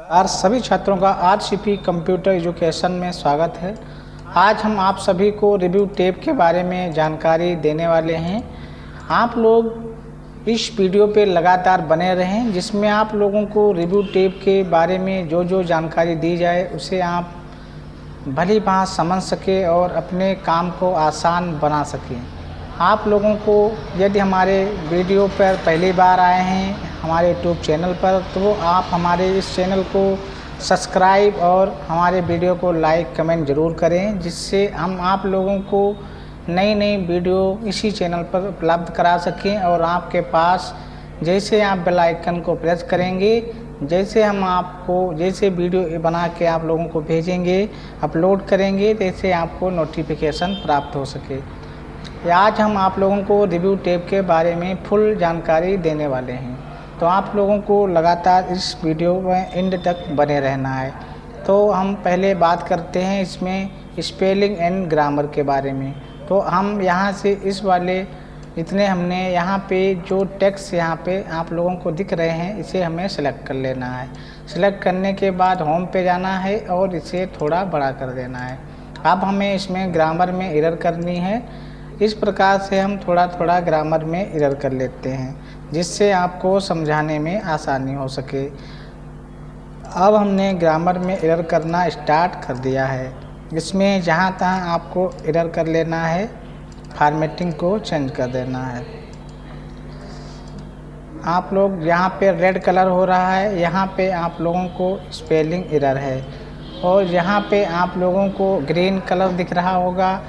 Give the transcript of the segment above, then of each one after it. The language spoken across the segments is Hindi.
और सभी छात्रों का आरसीपी कंप्यूटर एजुकेशन में स्वागत है। आज हम आप सभी को रिव्यू टेप के बारे में जानकारी देने वाले हैं। आप लोग इस वीडियो पे लगातार बने रहें, जिसमें आप लोगों को रिव्यू टेप के बारे में जो जो जानकारी दी जाए उसे आप भली भांति समझ सकें और अपने काम को आसान बना सकें। आप लोगों को यदि हमारे वीडियो पर पहली बार आए हैं हमारे यूट्यूब चैनल पर, तो आप हमारे इस चैनल को सब्सक्राइब और हमारे वीडियो को लाइक कमेंट ज़रूर करें, जिससे हम आप लोगों को नई नई वीडियो इसी चैनल पर उपलब्ध करा सकें। और आपके पास जैसे आप बेल आइकन को प्रेस करेंगे, जैसे हम आपको जैसे वीडियो बना के आप लोगों को भेजेंगे, अपलोड करेंगे, जैसे आपको नोटिफिकेशन प्राप्त हो सके। आज हम आप लोगों को रिव्यू टेप के बारे में फुल जानकारी देने वाले हैं, तो आप लोगों को लगातार इस वीडियो में एंड तक बने रहना है। तो हम पहले बात करते हैं इसमें स्पेलिंग एंड ग्रामर के बारे में। तो हम यहाँ से इस वाले जितने हमने यहाँ पे जो टेक्स्ट यहाँ पे आप लोगों को दिख रहे हैं, इसे हमें सेलेक्ट कर लेना है। सेलेक्ट करने के बाद होम पे जाना है और इसे थोड़ा बड़ा कर देना है। अब हमें इसमें ग्रामर में एरर करनी है। इस प्रकार से हम थोड़ा थोड़ा ग्रामर में एरर कर लेते हैं, जिससे आपको समझाने में आसानी हो सके। अब हमने ग्रामर में एरर करना स्टार्ट कर दिया है। इसमें जहाँ तहाँ आपको एरर कर लेना है, फॉर्मेटिंग को चेंज कर देना है। आप लोग यहाँ पे रेड कलर हो रहा है, यहाँ पे आप लोगों को स्पेलिंग एरर है। और यहाँ पे आप लोगों को ग्रीन कलर दिख रहा होगा,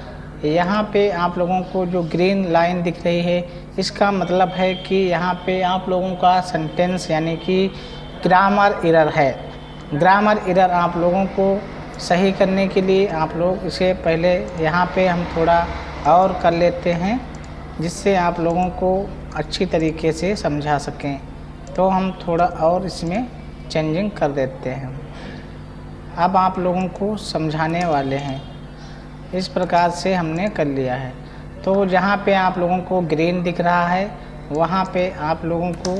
यहाँ पे आप लोगों को जो ग्रीन लाइन दिख रही है, इसका मतलब है कि यहाँ पे आप लोगों का सेंटेंस यानी कि ग्रामर एरर है। ग्रामर एरर आप लोगों को सही करने के लिए आप लोग इसे पहले यहाँ पे हम थोड़ा और कर लेते हैं, जिससे आप लोगों को अच्छी तरीके से समझा सकें। तो हम थोड़ा और इसमें चेंजिंग कर देते हैं। अब आप लोगों को समझाने वाले हैं। इस प्रकार से हमने कर लिया है। तो जहाँ पे आप लोगों को ग्रीन दिख रहा है, वहाँ पे आप लोगों को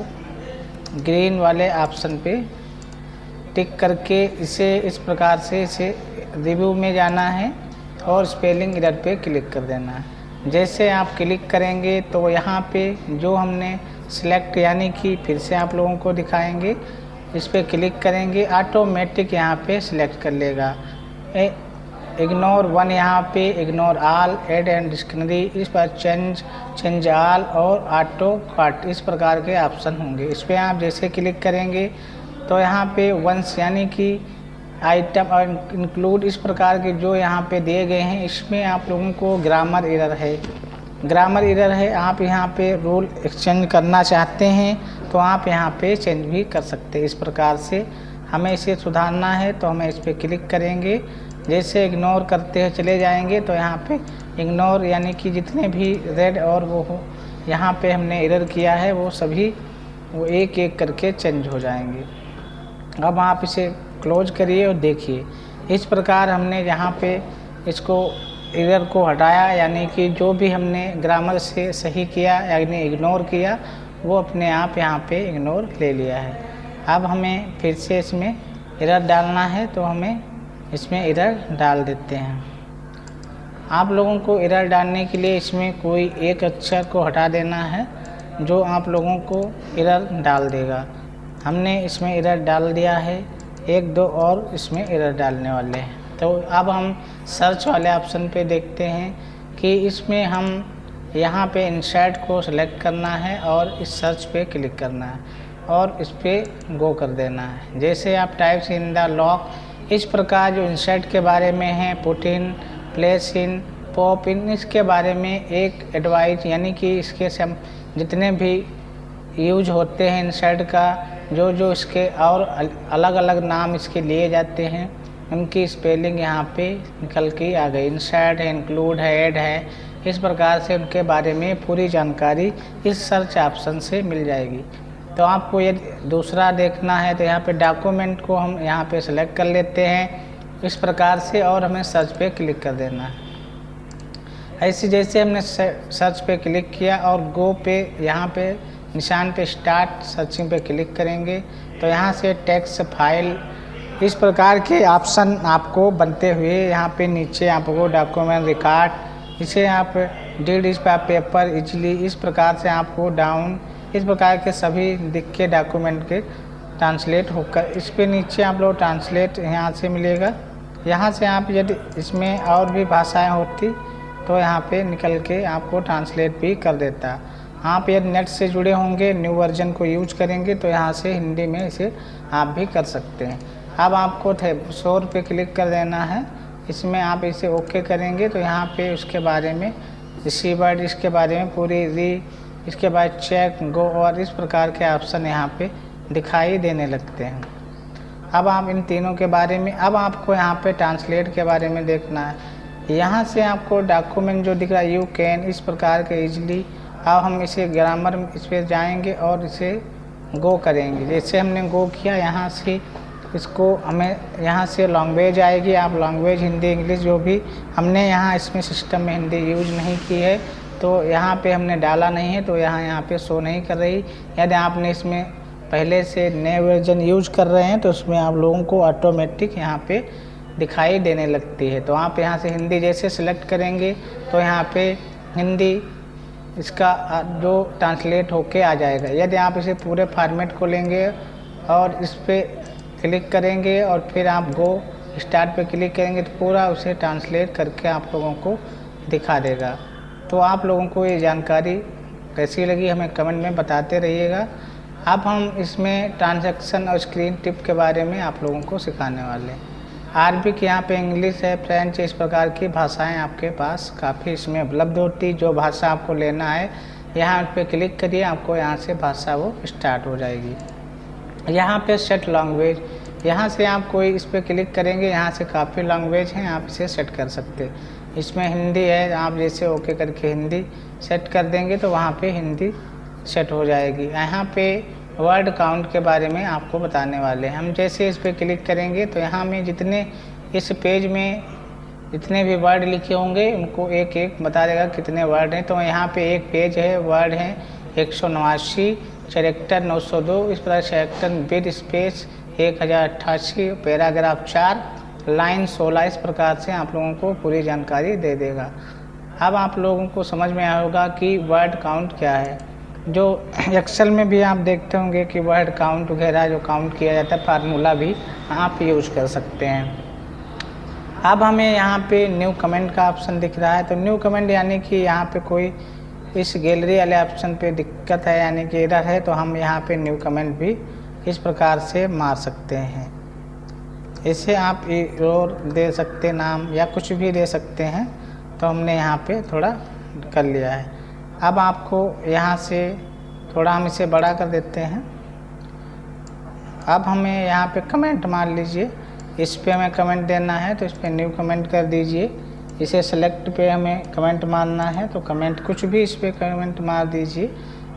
ग्रीन वाले ऑप्शन पे टिक करके इसे इस प्रकार से इसे रिव्यू में जाना है और स्पेलिंग एरर पे क्लिक कर देना है। जैसे आप क्लिक करेंगे तो यहाँ पे जो हमने सिलेक्ट यानी कि फिर से आप लोगों को दिखाएंगे, इस पर क्लिक करेंगे, ऑटोमेटिक यहाँ पे सिलेक्ट कर लेगा। इग्नोर वन यहाँ पे, ignore all, add and dictionary, इस पर चेंज ऑल और ऑटो कट, इस प्रकार के ऑप्शन होंगे। इस पर आप जैसे क्लिक करेंगे तो यहाँ पे वंस यानी कि आइटम और इंक्लूड, इस प्रकार के जो यहाँ पे दिए गए हैं, इसमें आप लोगों को ग्रामर एरर है। ग्रामर एरर है। आप यहाँ पे रूल एक्सचेंज करना चाहते हैं तो आप यहाँ पे चेंज भी कर सकते हैं। इस प्रकार से हमें इसे सुधारना है तो हमें इस पर क्लिक करेंगे। जैसे इग्नोर करते हैं चले जाएंगे तो यहाँ पे इग्नोर यानी कि जितने भी रेड और वो हो यहाँ पे हमने एरर किया है, वो सभी वो एक एक करके चेंज हो जाएंगे। अब आप इसे क्लोज करिए और देखिए, इस प्रकार हमने यहाँ पे इसको एरर को हटाया, यानी कि जो भी हमने ग्रामर से सही किया यानी इग्नोर किया, वो अपने आप यहाँ पे इग्नोर ले लिया है। अब हमें फिर से इसमें एरर डालना है तो हमें इसमें एरर डाल देते हैं। आप लोगों को एरर डालने के लिए इसमें कोई एक अक्षर को हटा देना है, जो आप लोगों को एरर डाल देगा। हमने इसमें एरर डाल दिया है, एक दो और इसमें एरर डालने वाले हैं। तो अब हम सर्च वाले ऑप्शन पे देखते हैं कि इसमें हम यहाँ पे इंसर्ट को सिलेक्ट करना है और इस सर्च पे क्लिक करना है और इस पर गो कर देना है। जैसे आप टाइप्स इन द लॉक, इस प्रकार जो इंसर्ट के बारे में है, put in, place in, pop in, इसके बारे में एक एडवाइस यानी कि इसके जितने भी यूज होते हैं इंसर्ट का, जो जो इसके और अलग अलग नाम इसके लिए जाते हैं, उनकी स्पेलिंग यहाँ पे निकल के आ गई। इंसर्ट है, इंक्लूड है, ऐड है, इस प्रकार से उनके बारे में पूरी जानकारी इस सर्च ऑप्शन से मिल जाएगी। तो आपको यदि दूसरा देखना है तो यहाँ पे डॉक्यूमेंट को हम यहाँ पे सेलेक्ट कर लेते हैं इस प्रकार से, और हमें सर्च पे क्लिक कर देना है। ऐसे जैसे हमने सर्च पे क्लिक किया और गो पे यहाँ पे निशान पे स्टार्ट सर्चिंग पे क्लिक करेंगे तो यहाँ से टेक्स्ट फाइल इस प्रकार के ऑप्शन आपको बनते हुए यहाँ पे नीचे आपको डॉक्यूमेंट रिकॉर्ड, इसे आप डीड इस पेपर इजली, इस प्रकार से आपको डाउन, इस प्रकार के सभी दिख के डॉक्यूमेंट के ट्रांसलेट होकर इस पे नीचे आप लोग ट्रांसलेट यहाँ से मिलेगा। यहाँ से आप यदि इसमें और भी भाषाएं होती तो यहाँ पे निकल के आपको ट्रांसलेट भी कर देता। आप यदि नेट से जुड़े होंगे, न्यू वर्जन को यूज करेंगे तो यहाँ से हिंदी में इसे आप भी कर सकते हैं। अब आपको 100 पे क्लिक कर देना है, इसमें आप इसे ओके करेंगे तो यहाँ पे उसके बारे में रिसीवर्ड, इसके बारे में पूरी इसके बाद चेक, गो और इस प्रकार के ऑप्शन यहाँ पे दिखाई देने लगते हैं। अब आप इन तीनों के बारे में, अब आपको यहाँ पे ट्रांसलेट के बारे में देखना है। यहाँ से आपको डॉक्यूमेंट जो दिख रहा है यू कैन, इस प्रकार के इजली, अब हम इसे ग्रामर इस पर जाएंगे और इसे गो करेंगे। जैसे हमने गो किया, यहाँ से इसको हमें यहाँ से लैंग्वेज आएगी, आप लैंग्वेज हिंदी इंग्लिश जो भी, हमने यहाँ इसमें सिस्टम में हिंदी यूज नहीं की है तो यहाँ पे हमने डाला नहीं है तो यहाँ पे शो नहीं कर रही। यदि आपने इसमें पहले से नए वर्जन यूज कर रहे हैं तो उसमें आप लोगों को ऑटोमेटिक यहाँ पे दिखाई देने लगती है। तो आप यहाँ से हिंदी जैसे सिलेक्ट करेंगे तो यहाँ पे हिंदी इसका जो ट्रांसलेट होके आ जाएगा। यदि आप इसे पूरे फॉर्मेट को लेंगे और इस पर क्लिक करेंगे और फिर आप गो स्टार्ट पे क्लिक करेंगे तो पूरा उसे ट्रांसलेट करके आप लोगों को दिखा देगा। तो आप लोगों को ये जानकारी कैसी लगी हमें कमेंट में बताते रहिएगा। अब हम इसमें ट्रांजैक्शन और स्क्रीन टिप के बारे में आप लोगों को सिखाने वाले हैं। अरबिक यहाँ पे इंग्लिश है, फ्रेंच, इस प्रकार की भाषाएं आपके पास काफ़ी इसमें उपलब्ध होती। जो भाषा आपको लेना है यहाँ पे क्लिक करिए, आपको यहाँ से भाषा वो स्टार्ट हो जाएगी। यहाँ पे सेट लैंग्वेज, यहाँ से आप कोई इस पर क्लिक करेंगे, यहाँ से काफ़ी लैंग्वेज हैं, आप इसे सेट कर सकते हैं। इसमें हिंदी है, आप जैसे ओके करके हिंदी सेट कर देंगे तो वहाँ पे हिंदी सेट हो जाएगी। यहाँ पे वर्ड काउंट के बारे में आपको बताने वाले हैं। हम जैसे इस पर क्लिक करेंगे तो यहाँ में जितने इस पेज में जितने भी वर्ड लिखे होंगे उनको एक एक बता देगा कितने वर्ड हैं। तो यहाँ पे एक पेज है, वर्ड हैं 189, कैरेक्टर 902, इस प्रकार character with space 1088, paragraph 4, line 16, इस प्रकार से आप लोगों को पूरी जानकारी दे देगा। अब आप लोगों को समझ में आया होगा कि वर्ड काउंट क्या है। जो एक्सेल में भी आप देखते होंगे कि वर्ड काउंट वगैरह जो काउंट किया जाता है, फार्मूला भी आप यूज कर सकते हैं। अब हमें यहाँ पे न्यू कमेंट का ऑप्शन दिख रहा है, तो न्यू कमेंट यानी कि यहाँ पे कोई इस गैलरी वाले ऑप्शन पे दिक्कत है यानी कि एरर है तो हम यहाँ पे न्यू कमेंट भी इस प्रकार से मार सकते हैं। इसे आप एरर दे सकते, नाम या कुछ भी दे सकते हैं। तो हमने यहाँ पे थोड़ा कर लिया है। अब आपको यहाँ से थोड़ा हम इसे बड़ा कर देते हैं। अब हमें यहाँ पे कमेंट मार लीजिए, इस पे हमें कमेंट देना है तो इस पे न्यू कमेंट कर दीजिए। इसे सेलेक्ट पे हमें कमेंट मारना है तो कमेंट कुछ भी इस पे कमेंट मार दीजिए।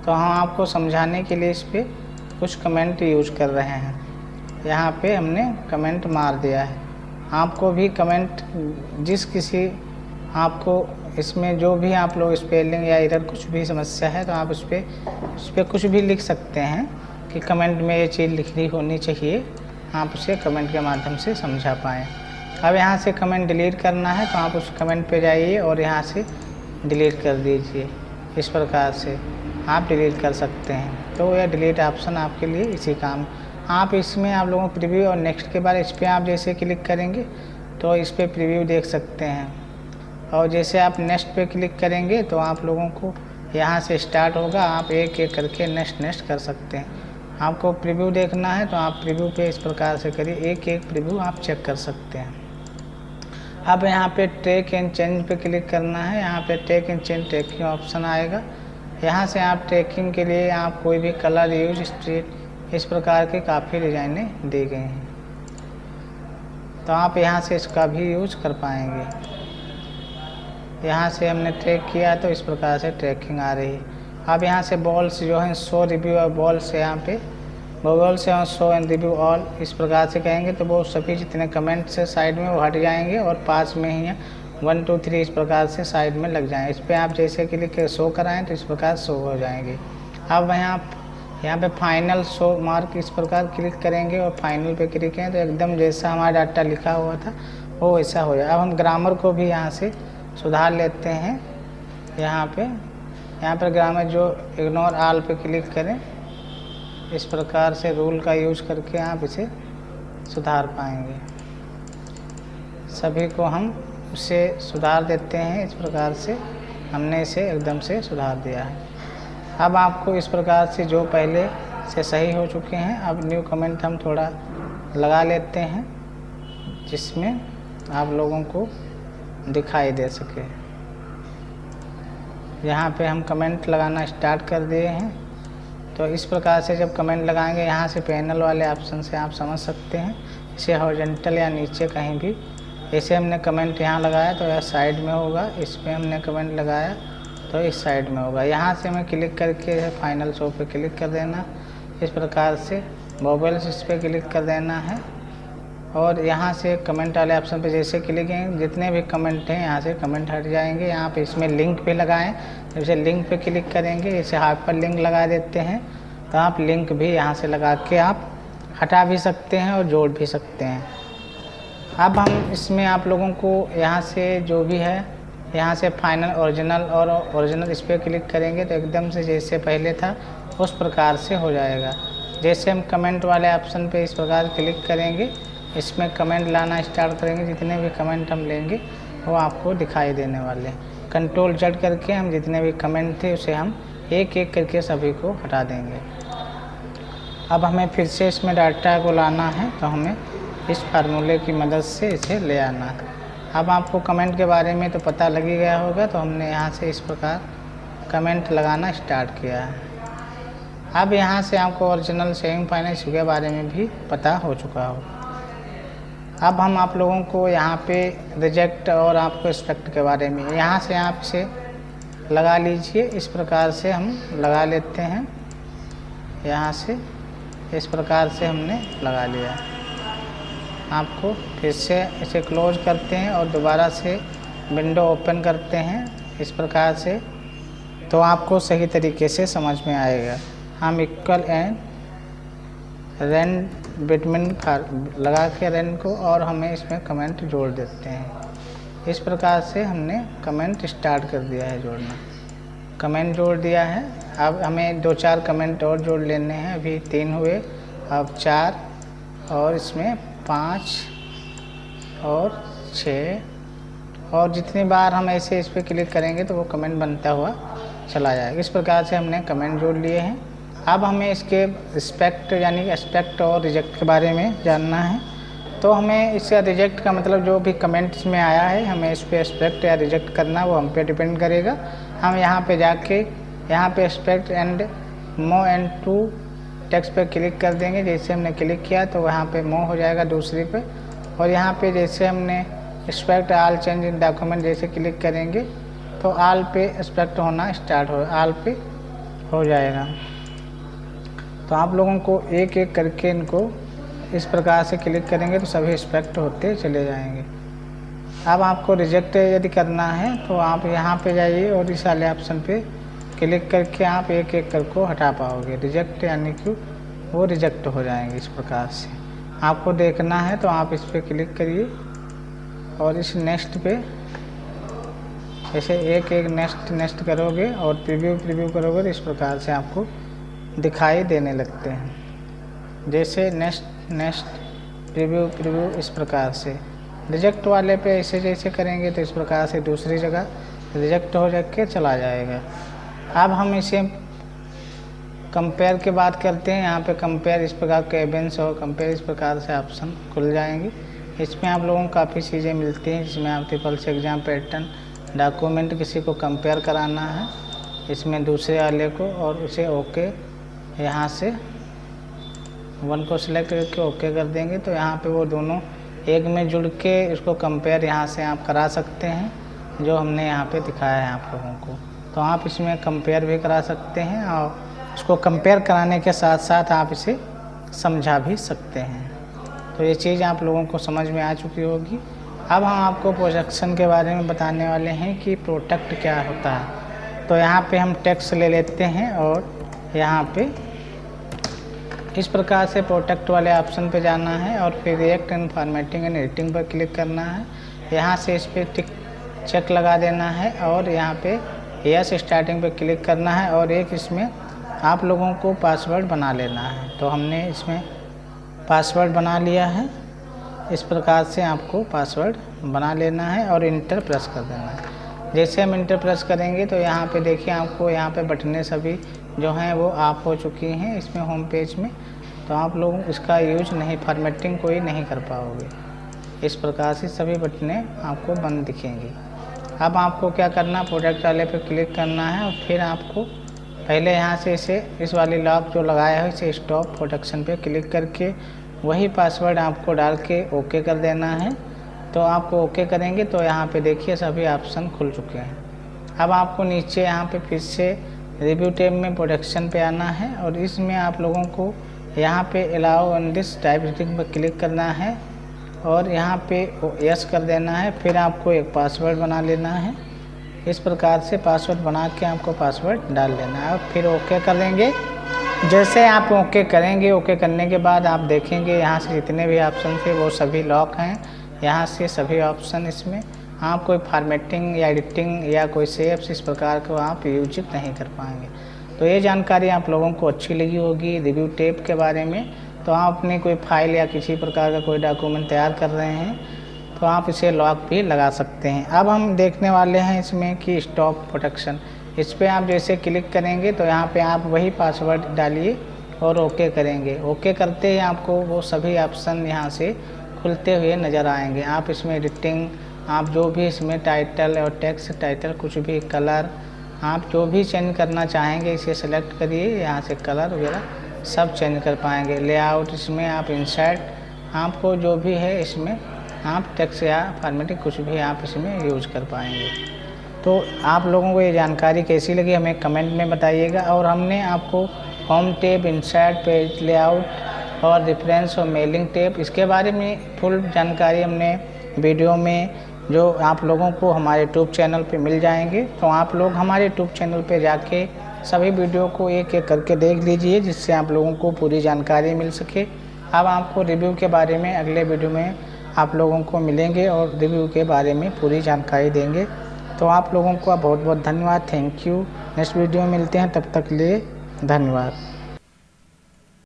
तो हम आपको समझाने के लिए इस पे कुछ कमेंट यूज कर रहे हैं। यहाँ पे हमने कमेंट मार दिया है। आपको भी कमेंट जिस किसी आपको इसमें जो भी आप लोग स्पेलिंग या एरर कुछ भी समस्या है तो आप उस पर कुछ भी लिख सकते हैं कि कमेंट में ये चीज़ लिखनी होनी चाहिए, आप उसे कमेंट के माध्यम से समझा पाएँ। अब यहाँ से कमेंट डिलीट करना है तो आप उस कमेंट पे जाइए और यहाँ से डिलीट कर दीजिए। इस प्रकार से आप डिलीट कर सकते हैं। तो यह डिलीट ऑप्शन आपके लिए इसी काम। आप इसमें आप लोगों को प्रीव्यू और नेक्स्ट के बाद इस पर आप जैसे क्लिक करेंगे तो इस पर प्रीव्यू देख सकते हैं। और जैसे आप नेक्स्ट पे क्लिक करेंगे तो आप लोगों को यहाँ से स्टार्ट होगा, आप एक एक करके नेक्स्ट कर सकते हैं। आपको प्रीव्यू देखना है तो आप प्रीव्यू पे इस प्रकार से करिए, एक एक प्रीव्यू आप चेक कर सकते हैं। अब यहाँ पे ट्रैक एंड चेंज पे क्लिक करना है। यहाँ पे track and change tracking option आएगा। यहाँ से आप ट्रैकिंग के लिए आप कोई भी कलर यूज, स्ट्रीट, इस प्रकार के काफ़ी डिज़ाइनें दी गई हैं तो आप यहाँ से इसका भी यूज कर पाएंगे। यहाँ से हमने ट्रैक किया तो इस प्रकार से ट्रैकिंग आ रही है। अब यहाँ से बॉल्स जो हैं शो रिव्यू और बॉल्स यहाँ पे गूगल से और शो एंड रिव्यू ऑल इस प्रकार से कहेंगे तो वो सभी जितने कमेंट से साइड में वो हट जाएंगे और पास में ही 1 2 3 इस प्रकार से साइड में लग जाएंगे। इस पर आप जैसे क्लिक शो कराएं तो इस प्रकार शो हो जाएंगे। अब यहाँ यहाँ पे फाइनल शो मार्क इस प्रकार क्लिक करेंगे और फाइनल पे क्लिक करें तो एकदम जैसा हमारा डाटा लिखा हुआ था वो वैसा हो जाए। अब हम ग्रामर को भी यहाँ से सुधार लेते हैं। यहाँ पर ग्रामर जो इग्नोर ऑल पे क्लिक करें, इस प्रकार से रूल का यूज करके आप इसे सुधार पाएंगे। सभी को हम उसे सुधार देते हैं। इस प्रकार से हमने इसे एकदम से सुधार दिया है। अब आपको इस प्रकार से जो पहले से सही हो चुके हैं, अब न्यू कमेंट हम थोड़ा लगा लेते हैं जिसमें आप लोगों को दिखाई दे सके। यहाँ पे हम कमेंट लगाना स्टार्ट कर दिए हैं। तो इस प्रकार से जब कमेंट लगाएंगे, यहाँ से पैनल वाले ऑप्शन से आप समझ सकते हैं इसे हॉरिजॉन्टल या नीचे कहीं भी। ऐसे हमने कमेंट यहाँ लगाया तो यह साइड में होगा, इस पर हमने कमेंट लगाया तो इस साइड में होगा। यहाँ से हमें क्लिक करके फाइनल शो पे क्लिक कर देना। इस प्रकार से वोवेल्स इस पर क्लिक कर देना है और यहाँ से कमेंट वाले ऑप्शन पे जैसे क्लिक करेंगे जितने भी कमेंट हैं यहाँ से कमेंट हट जाएंगे। यहाँ पे इसमें लिंक पे लगाएं, जैसे लिंक पे क्लिक करेंगे, इसे हाइपर लिंक लगा देते हैं तो आप लिंक भी यहाँ से लगा के आप हटा भी सकते हैं और जोड़ भी सकते हैं। अब हम इसमें आप लोगों को यहाँ से जो भी है, यहाँ से फाइनल ओरिजिनल इस पर क्लिक करेंगे तो एकदम से जैसे पहले था उस प्रकार से हो जाएगा। जैसे हम कमेंट वाले ऑप्शन पे इस प्रकार क्लिक करेंगे, इसमें कमेंट लाना स्टार्ट करेंगे, जितने भी कमेंट हम लेंगे वो आपको दिखाई देने वाले हैं। कंट्रोल Z करके हम जितने भी कमेंट थे उसे हम एक एक करके सभी को हटा देंगे। अब हमें फिर से इसमें डाटा को लाना है तो हमें इस फार्मूले की मदद से इसे ले आना है। अब आपको कमेंट के बारे में तो पता लग ही गया होगा, तो हमने यहाँ से इस प्रकार कमेंट लगाना स्टार्ट किया है। अब यहाँ से आपको ओरिजिनल सेविंग फाइनेंस के बारे में भी पता हो चुका होगा। अब हम आप लोगों को यहाँ पे रिजेक्ट और आपको एक्सपेक्ट के बारे में, यहाँ से आप इसे लगा लीजिए। इस प्रकार से हम लगा लेते हैं। यहाँ से इस प्रकार से हमने लगा लिया। आपको फिर से इसे क्लोज करते हैं और दोबारा से विंडो ओपन करते हैं इस प्रकार से, तो आपको सही तरीके से समझ में आएगा। हम इक्वल एंड रेन बिटवीन लगा के रेन को और हमें इसमें कमेंट जोड़ देते हैं। इस प्रकार से हमने कमेंट स्टार्ट कर दिया है जोड़ना। कमेंट जोड़ दिया है। अब हमें 2-4 कमेंट और जोड़ लेने हैं। अभी 3 हुए, अब 4 और इसमें 5 और 6 और जितनी बार हम ऐसे इस पर क्लिक करेंगे तो वो कमेंट बनता हुआ चला जाएगा। इस प्रकार से हमने कमेंट जोड़ लिए हैं। अब हमें इसके रिस्पेक्ट यानी एस्पेक्ट और रिजेक्ट के बारे में जानना है। तो हमें इसका रिजेक्ट का मतलब जो भी कमेंट्स में आया है हमें इस पर एस्पेक्ट या रिजेक्ट करना, वो हम पे डिपेंड करेगा। हम यहाँ पे जाके यहाँ पे एस्पेक्ट एंड मो एंड टू टेक्स्ट पे क्लिक कर देंगे। जैसे हमने क्लिक किया तो वहाँ पे मो हो जाएगा दूसरी पे, और यहाँ पे जैसे हमने aspect all change in document जैसे क्लिक करेंगे तो ऑल पे एस्पेक्ट होना स्टार्ट हो, ऑल पे हो जाएगा। तो आप लोगों को एक एक करके इनको इस प्रकार से क्लिक करेंगे तो सभी एस्पेक्ट होते चले जाएंगे। अब आपको रिजेक्ट यदि करना है तो आप यहाँ पे जाइए और इस वाले ऑप्शन पे क्लिक करके आप एक एक करके हटा पाओगे। रिजेक्ट यानी कि वो रिजेक्ट हो जाएंगे। इस प्रकार से आपको देखना है तो आप इस पर क्लिक करिए और इस नेक्स्ट पे ऐसे एक एक नेक्स्ट करोगे और प्रीव्यू करोगे तो इस प्रकार से आपको दिखाई देने लगते हैं। जैसे नेक्स्ट प्रीव्यू इस प्रकार से। रिजेक्ट वाले पे ऐसे जैसे करेंगे तो इस प्रकार से दूसरी जगह रिजेक्ट हो जाके चला जाएगा। अब हम इसे कंपेयर की बात करते हैं। यहाँ पे कंपेयर इस प्रकार के एवेंट्स और कंपेयर इस प्रकार से ऑप्शन खुल जाएंगे। इसमें आप लोगों को काफ़ी चीज़ें मिलती हैं जिसमें आप ट्रिपल्स एग्जाम पैटर्न डॉक्यूमेंट किसी को कंपेयर कराना है इसमें दूसरे वाले को, और उसे ओके यहाँ से 1 को सिलेक्ट करके ओके कर देंगे तो यहाँ पे वो दोनों एक में जुड़ के इसको कंपेयर यहाँ से आप करा सकते हैं जो हमने यहाँ पे दिखाया है आप लोगों को। तो आप इसमें कंपेयर भी करा सकते हैं और इसको कंपेयर कराने के साथ साथ आप इसे समझा भी सकते हैं। तो ये चीज़ आप लोगों को समझ में आ चुकी होगी। अब हम आपको प्रोजेक्शन के बारे में बताने वाले हैं कि प्रोडक्ट क्या होता है। तो यहाँ पे हम टेक्स्ट ले लेते हैं और यहाँ पे इस प्रकार से प्रोटेक्ट वाले ऑप्शन पे जाना है और फिर react and formatting and editing पर क्लिक करना है। यहाँ से इस पर टिक चेक लगा देना है और यहाँ पे यस स्टार्टिंग पे क्लिक करना है और एक इसमें आप लोगों को पासवर्ड बना लेना है। तो हमने इसमें पासवर्ड बना लिया है। इस प्रकार से आपको पासवर्ड बना लेना है और इंटर प्रेस कर देना है। जैसे हम इंटर प्रेस करेंगे तो यहाँ पे देखिए आपको यहाँ पे बटनें सभी जो हैं वो ऑफ हो चुकी हैं इसमें होम पेज में। तो आप लोग इसका यूज नहीं, फॉर्मेटिंग कोई नहीं कर पाओगे। इस प्रकार से सभी बटनें आपको बंद दिखेंगी। अब आपको क्या करना, प्रोडक्ट वाले पे क्लिक करना है और फिर आपको पहले यहाँ से इस वाली लॉक जो लगाया है इसे स्टॉप प्रोटेक्शन पे क्लिक करके वही पासवर्ड आपको डाल के ओके कर देना है। तो आपको ओके करेंगे तो यहाँ पे देखिए सभी ऑप्शन खुल चुके हैं। अब आपको नीचे यहाँ पे फिर से रिव्यू टैब में प्रोडक्शन पे आना है और इसमें आप लोगों को यहाँ पे allow on this type rating पर क्लिक करना है और यहाँ पे यस कर देना है। फिर आपको एक पासवर्ड बना लेना है। इस प्रकार से पासवर्ड बना के आपको पासवर्ड डाल लेना है और फिर ओके कर देंगे। जैसे आप ओके करेंगे, ओके करने के बाद आप देखेंगे यहाँ से जितने भी ऑप्शन थे वो सभी लॉक हैं। यहाँ से सभी ऑप्शन इसमें आप कोई फॉर्मेटिंग या एडिटिंग या कोई सेव्स इस प्रकार को आप यूज नहीं कर पाएंगे। तो ये जानकारी आप लोगों को अच्छी लगी होगी रिव्यू टैब के बारे में। तो आप अपनी कोई फाइल या किसी प्रकार का कोई डॉक्यूमेंट तैयार कर रहे हैं तो आप इसे लॉक भी लगा सकते हैं। अब हम देखने वाले हैं इसमें कि स्टॉप प्रोटेक्शन। इस पर आप जैसे क्लिक करेंगे तो यहाँ पे आप वही पासवर्ड डालिए और ओके करेंगे। ओके करते ही आपको वो सभी ऑप्शन यहाँ से खुलते हुए नज़र आएंगे। आप इसमें एडिटिंग, आप जो भी इसमें टाइटल और टेक्स्ट, टाइटल कुछ भी, कलर, आप जो भी चेंज करना चाहेंगे इसे सेलेक्ट करिए। यहाँ से कलर वगैरह सब चेंज कर पाएंगे। लेआउट इसमें आप इंसर्ट, आपको जो भी है इसमें आप टेक्स्ट या फॉर्मेटिंग कुछ भी आप इसमें यूज कर पाएंगे। तो आप लोगों को ये जानकारी कैसी लगी हमें कमेंट में बताइएगा। और हमने आपको home tab, insert, page layout और रेफरेंस और मेलिंग टैब इसके बारे में फुल जानकारी हमने वीडियो में जो आप लोगों को हमारे यूट्यूब चैनल पे मिल जाएंगे। तो आप लोग हमारे यूट्यूब चैनल पे जाके सभी वीडियो को एक एक करके देख लीजिए जिससे आप लोगों को पूरी जानकारी मिल सके। अब आपको रिव्यू के बारे में अगले वीडियो में आप लोगों को मिलेंगे और रिव्यू के बारे में पूरी जानकारी देंगे। तो आप लोगों का बहुत बहुत धन्यवाद, थैंक यू। नेक्स्ट वीडियो में मिलते हैं, तब तक लिए धन्यवाद।